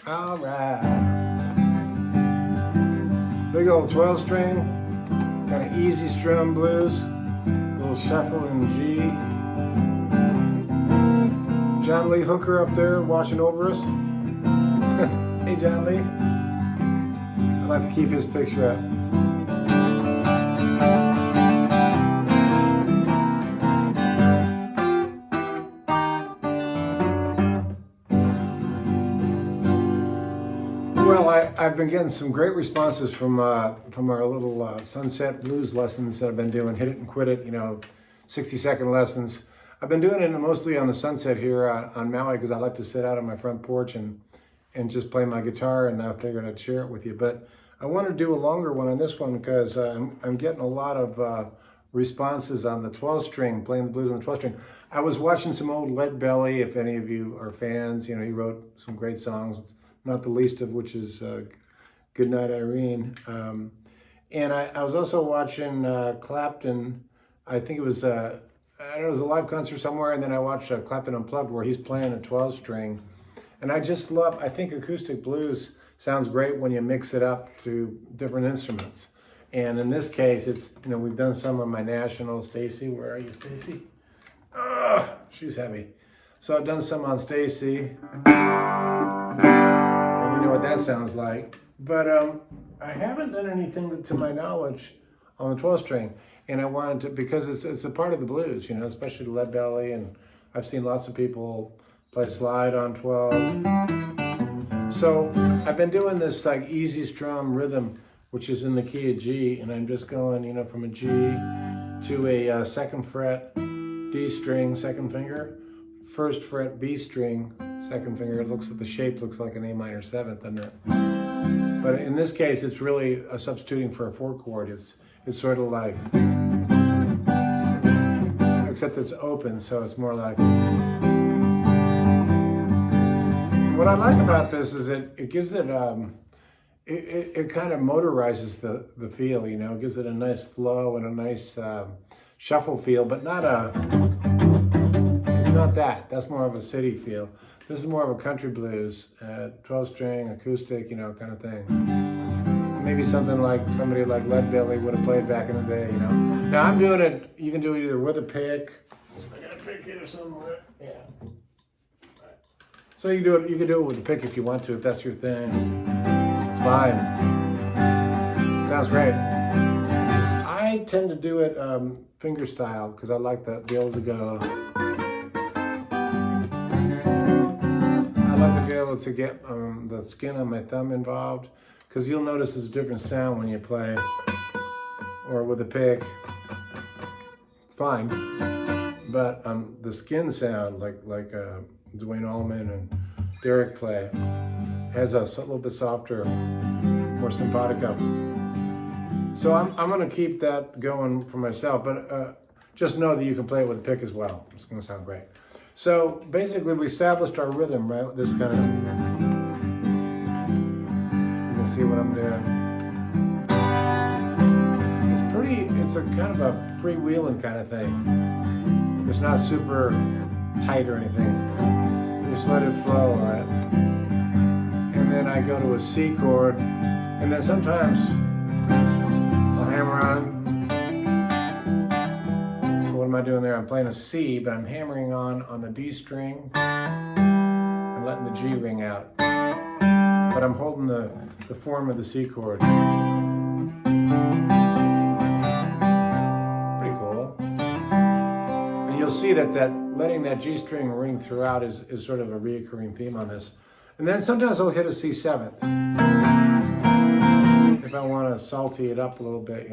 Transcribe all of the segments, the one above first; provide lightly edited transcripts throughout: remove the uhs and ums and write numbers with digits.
All right. Big old 12 string, kind of easy strum blues, a little shuffle in G. John Lee Hooker up there watching over us. Hey John Lee. I'd like to keep his picture up. Well, I've been getting some great responses from our little Sunset Blues lessons that I've been doing, hit it and quit it, 60-second lessons. I've been doing it mostly on the Sunset here on Maui because I like to sit out on my front porch and just play my guitar, and I figured I'd share it with you. But I want to do a longer one on this one because I'm getting a lot of responses on the 12 string, playing the blues on the 12 string. I was watching some old Lead Belly, if any of you are fans. He wrote some great songs, not the least of which is Goodnight Irene. And I was also watching Clapton. I think it was, I don't know, it was a live concert somewhere, and then I watched Clapton Unplugged where he's playing a 12 string. And I just love, I think acoustic blues sounds great when you mix it up to different instruments. And in this case, it's, we've done some on my National. Stacy, where are you, Stacy? She's heavy. So I've done some on Stacy. You know what that sounds like. But I haven't done anything to my knowledge on the 12 string. And I wanted to, because it's a part of the blues, especially the Lead Belly. And I've seen lots of people play slide on 12. So I've been doing this like easy strum rhythm, which is in the key of G. And I'm just going, from a G to a second fret D string, second finger, first fret B string, second finger. It looks like the shape looks like an A minor seventh, doesn't it? But in this case, it's really substituting for a 4 chord. It's sort of like, except it's open, so it's more like. What I like about this is it gives it it kind of motorizes the feel. It gives it a nice flow and a nice shuffle feel, but not it's not that. That's more of a city feel. This is more of a country blues, 12 string, acoustic, kind of thing. Maybe something like somebody like Lead Belly would have played back in the day, Now I'm doing it, you can do it either with a pick. I got a pick here somewhere. Yeah. So you can do it with a pick if you want to, if that's your thing. It's fine. Sounds great. I tend to do it finger style because I like to be able to go. I like to be able to get the skin on my thumb involved, because you'll notice there's a different sound when you play or with a pick. It's fine, but the skin sound, like Dwayne Allman and Derek play, has a little bit softer, more simpatico. So I'm going to keep that going for myself, but just know that you can play it with a pick as well. It's going to sound great. So basically we established our rhythm, right? This kind of, you can see what I'm doing. It's a kind of a freewheeling kind of thing. It's not super tight or anything. Just let it flow, all right? And then I go to a C chord, and then sometimes I'll hammer on. What am I doing there? I'm playing a C, but I'm hammering on the D string and letting the G ring out. But I'm holding the form of the C chord. Pretty cool. And you'll see that letting that G string ring throughout is sort of a reoccurring theme on this. And then sometimes I'll hit a C seventh if I want to salty it up a little bit,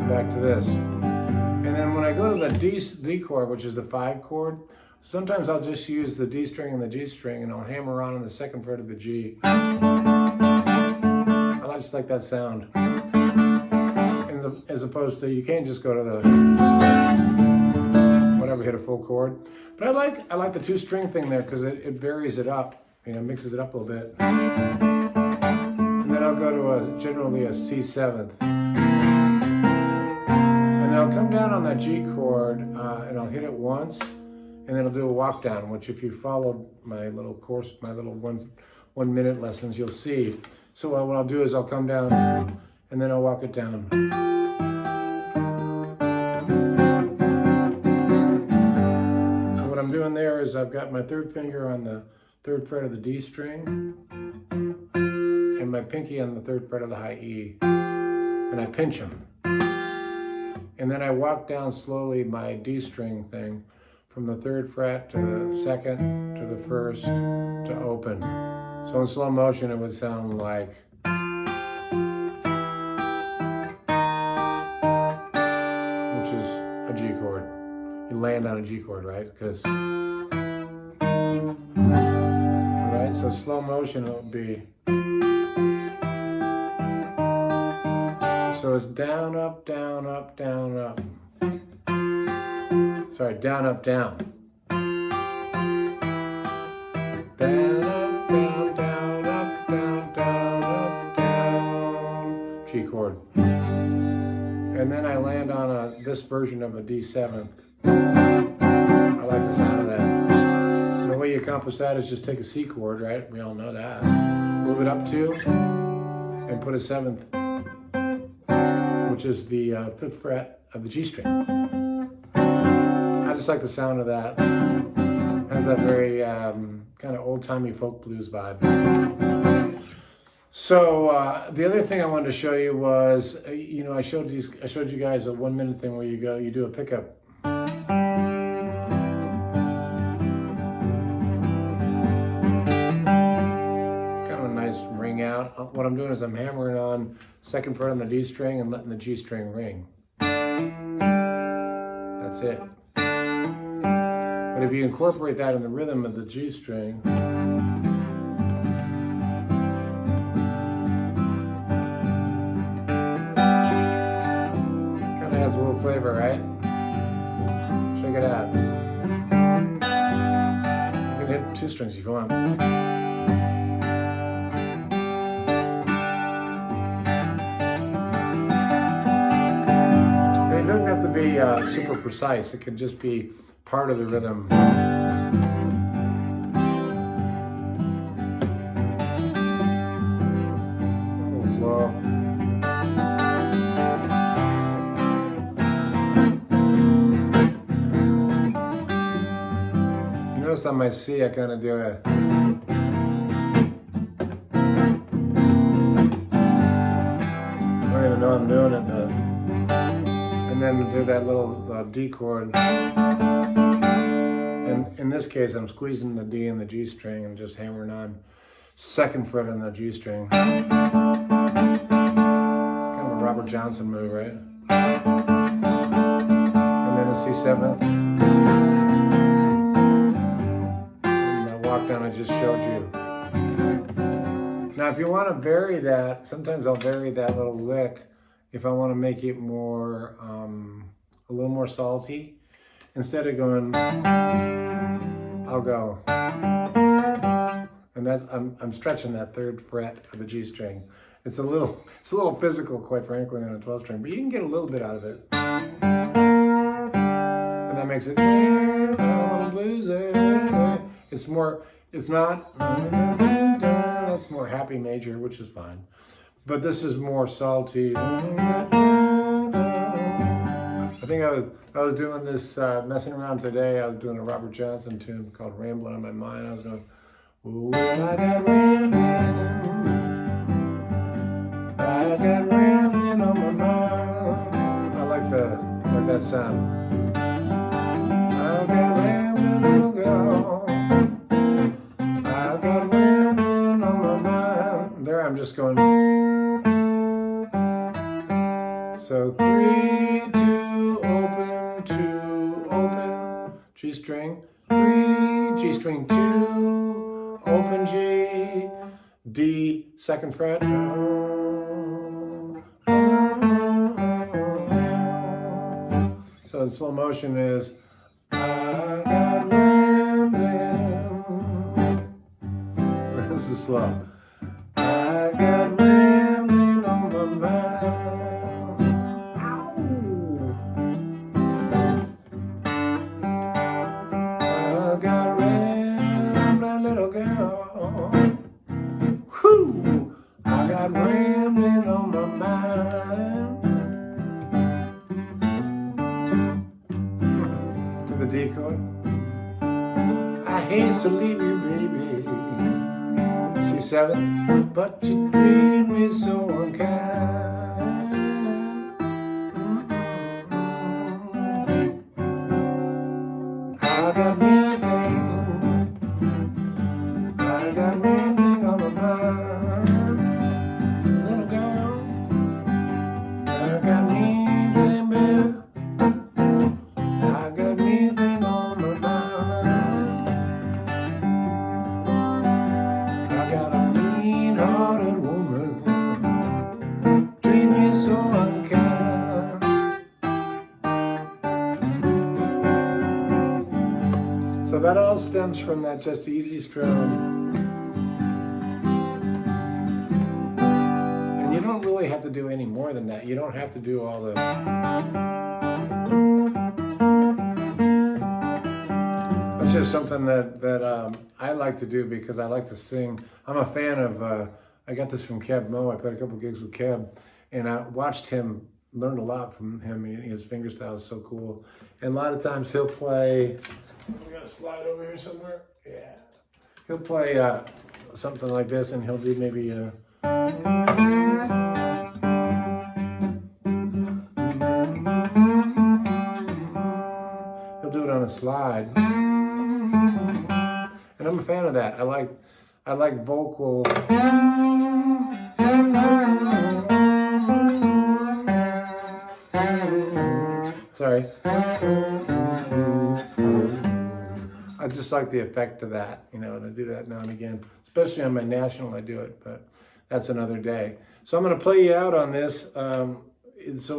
Back to this. And then when I go to the D chord, which is the 5 chord, sometimes I'll just use the D string and the G string, and I'll hammer on the second fret of the G. I just like that sound. As opposed to, you can't just go to the whatever, hit a full chord. But I like the 2 string thing there because it varies it up, mixes it up a little bit. And then I'll go to generally a C seventh. And then I'll come down on that G chord and I'll hit it once, and then I'll do a walk down, which if you followed my little course, my little 1 minute lessons, you'll see. So what I'll do is I'll come down and then I'll walk it down. So what I'm doing there is I've got my third finger on the 3rd fret of the D string and my pinky on the 3rd fret of the high E, and I pinch them. And then I walk down slowly my D string thing from the 3rd fret to the 2nd to the 1st to open. So in slow motion it would sound like, which is a G chord. You land on a G chord, right? Because, right? So slow motion it would be, so it's down, up, down, up, down, up. Sorry, down, up, down. Down, up, down, down, up, down, down, up, down. G chord. And then I land on this version of a D7. I like the sound of that. And the way you accomplish that is just take a C chord, right? We all know that. Move it up 2 and put a 7th, which is the 5th fret of the G string. I just like the sound of that. It has that very kind of old-timey folk blues vibe. So the other thing I wanted to show you was, you know, I showed you guys a 1 minute thing where you do a pickup. Kind of a nice ring out. What I'm doing is I'm hammering on 2nd fret on the D string and letting the G string ring. That's it. But if you incorporate that in the rhythm of the G string, kind of has a little flavor, right? Check it out. You can hit 2 strings if you want. It doesn't have to be super precise. It can just be part of the rhythm. A little flow. You notice on my C, I kind of do a. I don't even know I'm doing it, but. And then do that little D chord. And in this case, I'm squeezing the D and the G string and just hammering on 2nd fret on the G string. It's kind of a Robert Johnson move, right? And then a C7. And that walk down I just showed you. Now, if you want to vary that, sometimes I'll vary that little lick if I want to make it more, a little more salty. Instead of going, I'll go, and that's I'm stretching that 3rd fret of the G string. It's a little physical, quite frankly, on a 12 string, but you can get a little bit out of it, and that makes it a little bluesy. It's not. That's more happy major, which is fine, but this is more salty. I think I was doing this, messing around today. I was doing a Robert Johnson tune called Ramblin' on My Mind. I was going, ooh, I got ramblin' on my mind. I like that sound. I got ramblin' little girl. I got ramblin' on my mind. There I'm just going. So 3, 2, open, 2, open, G string, 3, G string 2, open G, D, 2nd fret. So in slow motion is, I got rambling. This is slow. I got rambling on my mind. hates to leave you, baby. She's 7, but you treat me so unkind. I got me thing, I got me thing on my mind, little girl. I got me thing, baby. I got me thing on my mind. I got a mean-hearted woman, treat me so unkind. So that all stems from that just easy strum. And you don't really have to do any more than that. You don't have to do all the... That's just something that I like to do because I like to sing. I'm a fan of, I got this from Keb Mo. I played a couple gigs with Keb, and I watched him, learned a lot from him. His finger style is so cool. And a lot of times he'll play... We got a slide over here somewhere. Yeah. He'll play something like this, and he'll do maybe he'll do it on a slide. And I'm a fan of that. I like vocal. Sorry. I just like the effect of that, you know, and I do that now and again, especially on my national, I do it, but that's another day. So I'm going to play you out on this. So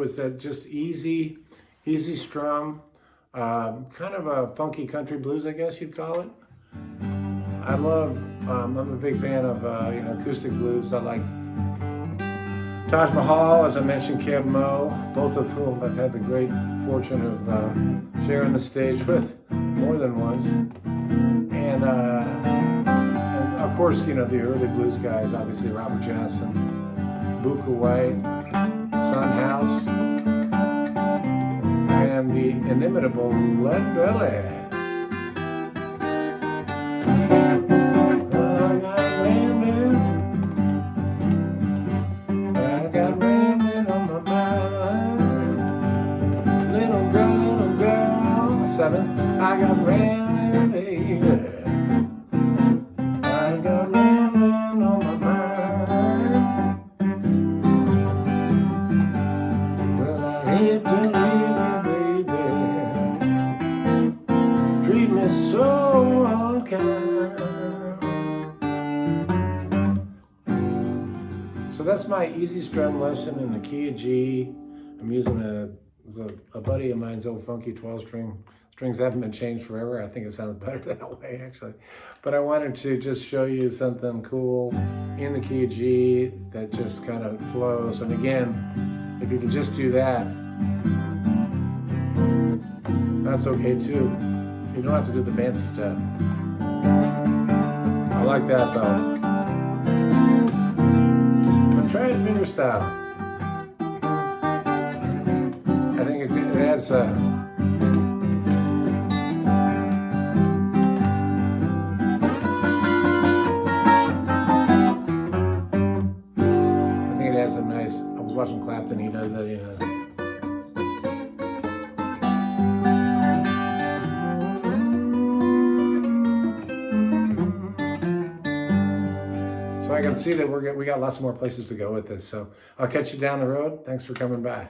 it's that just easy strum, kind of a funky country blues, I guess you'd call it. I love, I'm a big fan of, acoustic blues. I like Taj Mahal, as I mentioned, Keb Mo, both of whom I've had the great fortune of sharing the stage with more than once. And of course, the early blues guys, obviously Robert Johnson, Buka White, Son House, and the inimitable Lead Belly. I got rambling, baby. I got rambling on my mind. Well, I hate to leave you, baby. Treat me so unkind. So that's my easy strum lesson in the key of G. I'm using a buddy of mine's old funky 12-string. Strings haven't been changed forever. I think it sounds better that way, actually. But I wanted to just show you something cool in the key of G that just kind of flows. And again, if you can just do that, that's okay too. You don't have to do the fancy stuff. I like that though. But try a finger style. I think it adds a nice, I was watching Clapton, he does that, So I can see that we got lots more places to go with this. So I'll catch you down the road. Thanks for coming by.